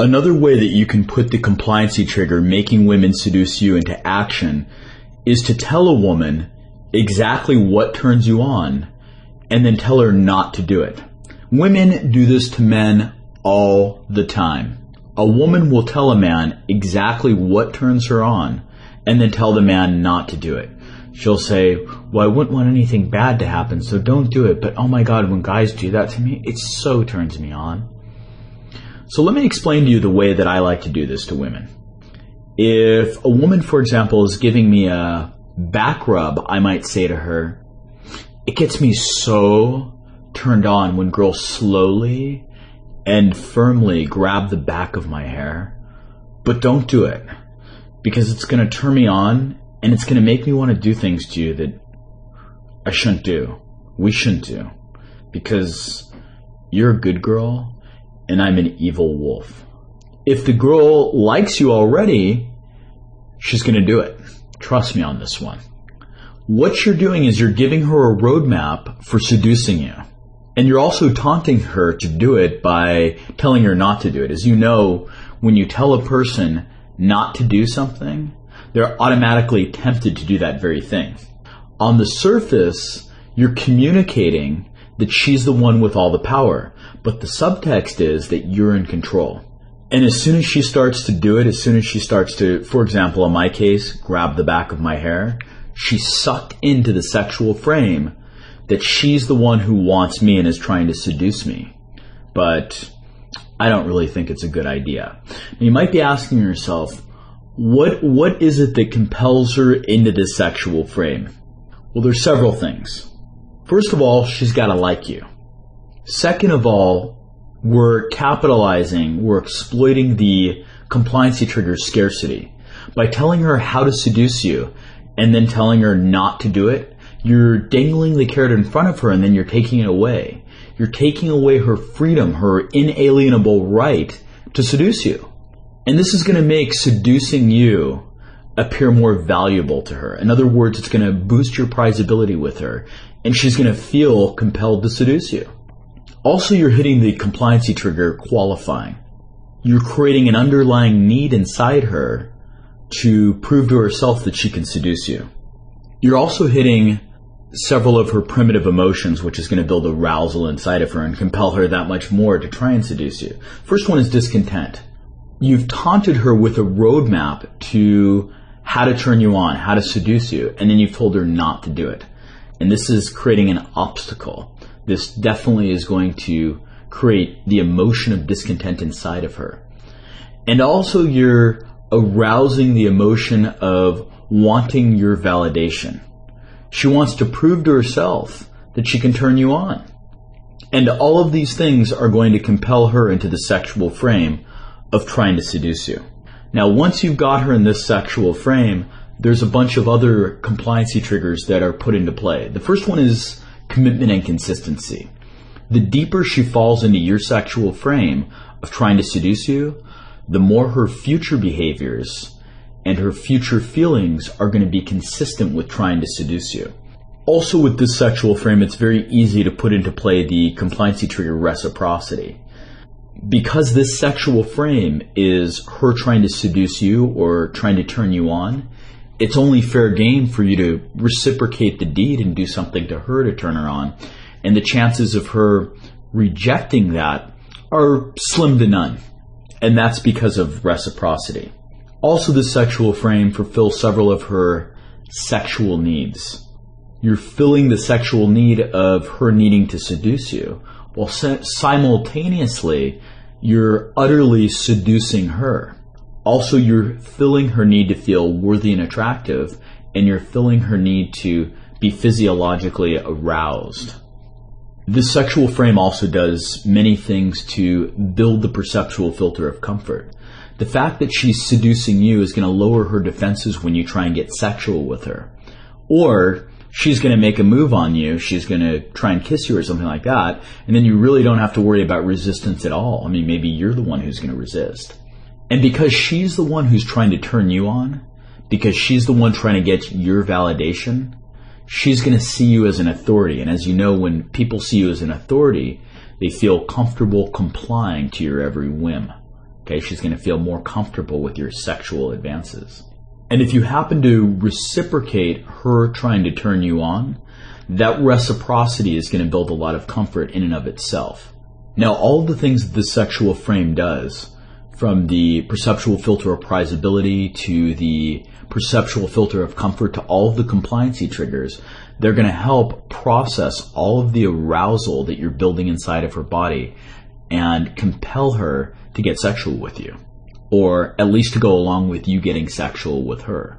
Another way that you can put the compliancy trigger, making women seduce you, into action is to tell a woman exactly what turns you on and then tell her not to do it. Women do this to men all the time. A woman will tell a man exactly what turns her on and then tell the man not to do it. She'll say, well, I wouldn't want anything bad to happen, so don't do it. But oh my God, when guys do that to me, it so turns me on. So let me explain to you the way that I like to do this to women. If a woman, for example, is giving me a back rub, I might say to her, it gets me so turned on when girls slowly and firmly grab the back of my hair, but don't do it because it's going to turn me on and it's going to make me want to do things to you that I shouldn't do. We shouldn't do because you're a good girl and I'm an evil wolf. If the girl likes you already, she's going to do it. Trust me on this one. What you're doing is you're giving her a roadmap for seducing you. And you're also taunting her to do it by telling her not to do it. As you know, when you tell a person not to do something, they're automatically tempted to do that very thing. On the surface, you're communicating that she's the one with all the power, but the subtext is that you're in control. And as soon as she starts to do it, as soon as she starts to, for example, in my case, grab the back of my hair, she's sucked into the sexual frame that she's the one who wants me and is trying to seduce me. But I don't really think it's a good idea. Now, you might be asking yourself, what is it that compels her into this sexual frame? Well, there's several things. First of all, she's got to like you. Second of all, we're exploiting the compliancy trigger scarcity. By telling her how to seduce you and then telling her not to do it, you're dangling the carrot in front of her and then you're taking it away. You're taking away her freedom, her inalienable right to seduce you. And this is going to make seducing you appear more valuable to her. In other words, it's going to boost your prizability with her and she's going to feel compelled to seduce you. Also, you're hitting the compliancy trigger qualifying. You're creating an underlying need inside her to prove to herself that she can seduce you. You're also hitting several of her primitive emotions, which is going to build arousal inside of her and compel her that much more to try and seduce you. First one is discontent. You've taunted her with a roadmap to how to turn you on, how to seduce you, and then you've told her not to do it. And this is creating an obstacle. This definitely is going to create the emotion of discontent inside of her. And also you're arousing the emotion of wanting your validation. She wants to prove to herself that she can turn you on. And all of these things are going to compel her into the sexual frame of trying to seduce you. Now, once you've got her in this sexual frame, there's a bunch of other compliancy triggers that are put into play. The first one is commitment and consistency. The deeper she falls into your sexual frame of trying to seduce you, the more her future behaviors and her future feelings are going to be consistent with trying to seduce you. Also, with this sexual frame, it's very easy to put into play the compliancy trigger reciprocity. Because this sexual frame is her trying to seduce you or trying to turn you on, it's only fair game for you to reciprocate the deed and do something to her to turn her on. And the chances of her rejecting that are slim to none. And that's because of reciprocity. Also, the sexual frame fulfills several of her sexual needs. You're filling the sexual need of her needing to seduce you, while simultaneously you're utterly seducing her. Also, you're filling her need to feel worthy and attractive, and you're filling her need to be physiologically aroused. This sexual frame also does many things to build the perceptual filter of comfort. The fact that she's seducing you is going to lower her defenses when you try and get sexual with her. Or she's going to make a move on you, she's going to try and kiss you or something like that, and then you really don't have to worry about resistance at all. I mean, maybe you're the one who's going to resist. And because she's the one who's trying to turn you on, because she's the one trying to get your validation, she's going to see you as an authority. And as you know, when people see you as an authority, they feel comfortable complying to your every whim, Okay, she's going to feel more comfortable with your sexual advances. And if you happen to reciprocate her trying to turn you on, that reciprocity is going to build a lot of comfort in and of itself. Now, all the things that the sexual frame does, from the perceptual filter of prizability to the perceptual filter of comfort to all of the compliancy triggers, they're going to help process all of the arousal that you're building inside of her body and compel her to get sexual with you, or at least to go along with you getting sexual with her.